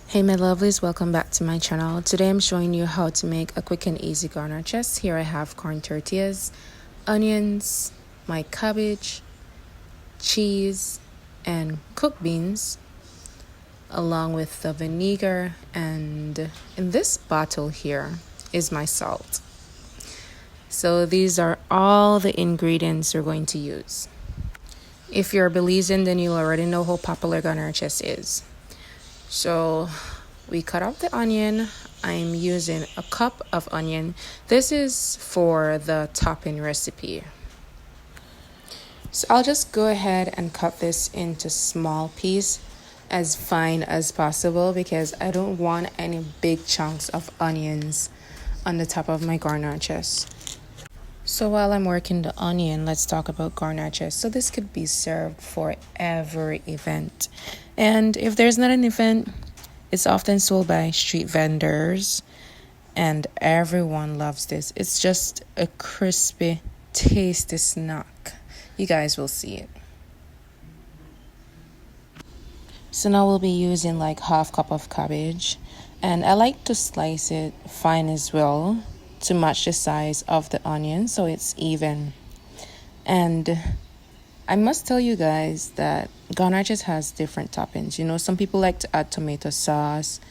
Hey my lovelies, welcome back to my channel. Today I'm showing you how to make a quick and easy garnaches. Here I have corn tortillas, onions, my cabbage, cheese, and cooked beans, along with the vinegar, and in this bottle here is my salt. So these are all the ingredients we're going to use. If you're Belizean, then you already know how popular garnaches is. So we cut off the onion. I'm using a cup of onion. This is for the topping recipe. So I'll just go ahead and cut this into small pieces as fine as possible because I don't want any big chunks of onions on the top of my garnaches. So while I'm working the onion, let's talk about garnaches. So this could be served for every event. And if there's not an event, it's often sold by street vendors, and everyone loves this. It's just a crispy, tasty snack. You guys will see it. So now we'll be using like half cup of cabbage, and I like to slice it fine as well to match the size of the onion so it's even. And I must tell you guys that Garnaches has different toppings. You know, some people like to add tomato sauce,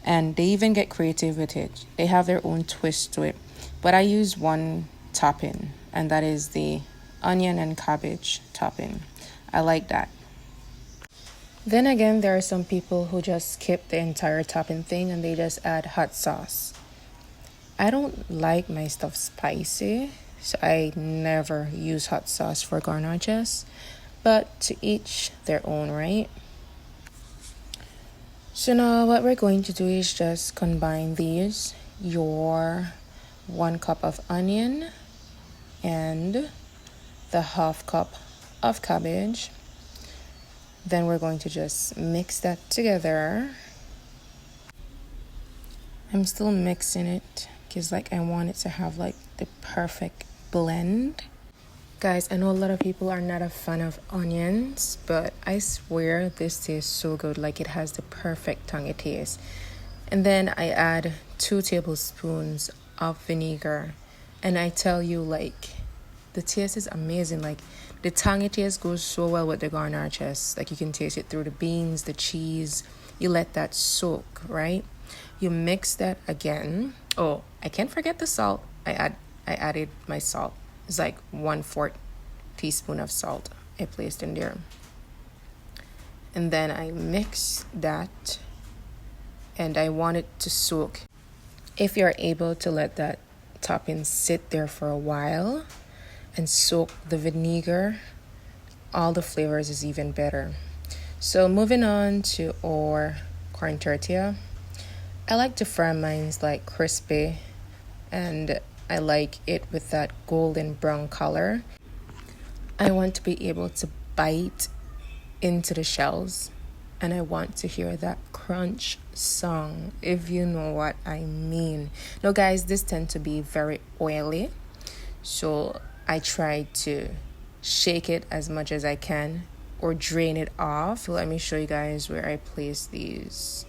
and they even get creative with it. They have their own twist to it. But I use one topping, and that is the onion and cabbage topping. I like that. Then again, there are some people who just skip the entire topping thing and they just add hot sauce. I don't like my stuff spicy, so I never use hot sauce for garnaches, but to each their own, right? So now what we're going to do is just combine these, your 1 cup of onion and the half cup of cabbage. Then we're going to just mix that together. I'm still mixing it because like I want it to have like the perfect blend. Guys, I know a lot of people are not a fan of onions, but I swear this tastes so good. Like it has the perfect tangy taste. And then I add 2 tablespoons of vinegar, and I tell you, like, the taste is amazing. Like the tangy taste goes so well with the garnaches. Like you can taste it through the beans, the cheese. You let that soak, right? You mix that again. Oh, I can't forget the salt. I added my salt. It's like 1/4 teaspoon of salt I placed in there. And then I mix that, and I want it to soak. If you're able to let that topping sit there for a while and soak the vinegar, all the flavors is even better. So moving on to our corn tortilla. I like to fry mine like crispy, and I like it with that golden brown color. I want to be able to bite into the shells, and I want to hear that crunch song, if you know what I mean. Now guys, this tends to be very oily, so I try to shake it as much as I can or drain it off. Let me show you guys where I place these.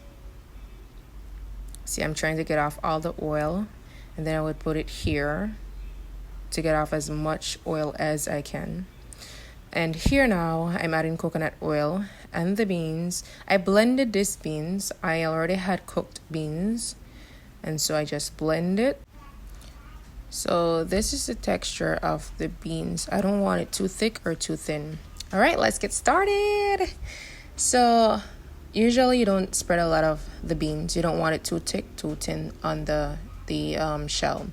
See, I'm trying to get off all the oil, and then I would put it here to get off as much oil as I can. And here now, I'm adding coconut oil and the beans. I blended these beans. I already had cooked beans, and so I just blend it. So this is the texture of the beans. I don't want it too thick or too thin. All right, let's get started. So usually you don't spread a lot of the beans. You don't want it too thick, too thin on the shell.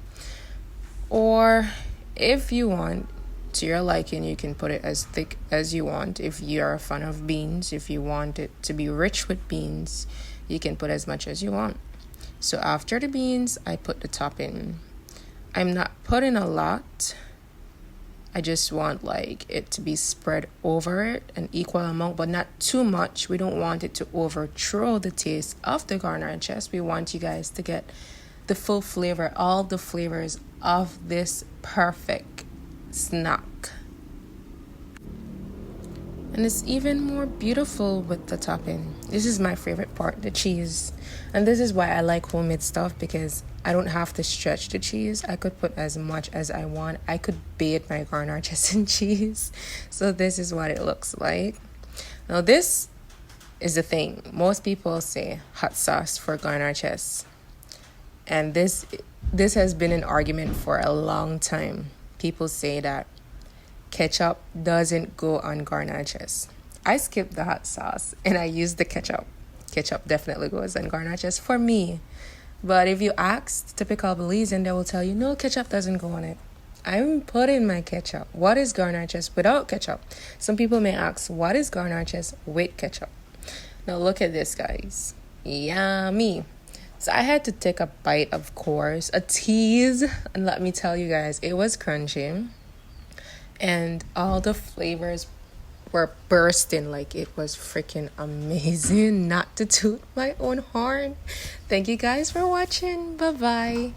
Or if you want, to your liking, you can put it as thick as you want. If you're a fan of beans, if you want it to be rich with beans, you can put as much as you want. So after the beans, I put the topping. I'm not putting a lot. I just want like it to be spread over it, an equal amount, but not too much. We don't want it to overthrow the taste of the garnaches. We want you guys to get the full flavor, all the flavors of this perfect snack. And it's even more beautiful with the topping. This is my favorite part, the cheese. And this is why I like homemade stuff, because I don't have to stretch the cheese. I could put as much as I want. I could bathe my Garnaches in cheese. So this is what it looks like. Now this is the thing. Most people say hot sauce for Garnaches. And this has been an argument for a long time. People say that ketchup doesn't go on Garnaches. I skip the hot sauce and I use the ketchup. Ketchup definitely goes on Garnaches for me. But if you ask typical Belizean, they will tell you, no, ketchup doesn't go on it. I'm putting my ketchup. What is Garnaches without ketchup? Some people may ask, what is Garnaches with ketchup? Now look at this, guys. Yummy. So I had to take a bite, of course, a tease. And let me tell you guys, it was crunchy. And all the flavors were bursting. Like, it was freaking amazing. Not to toot my own horn. Thank you guys for watching. Bye-bye.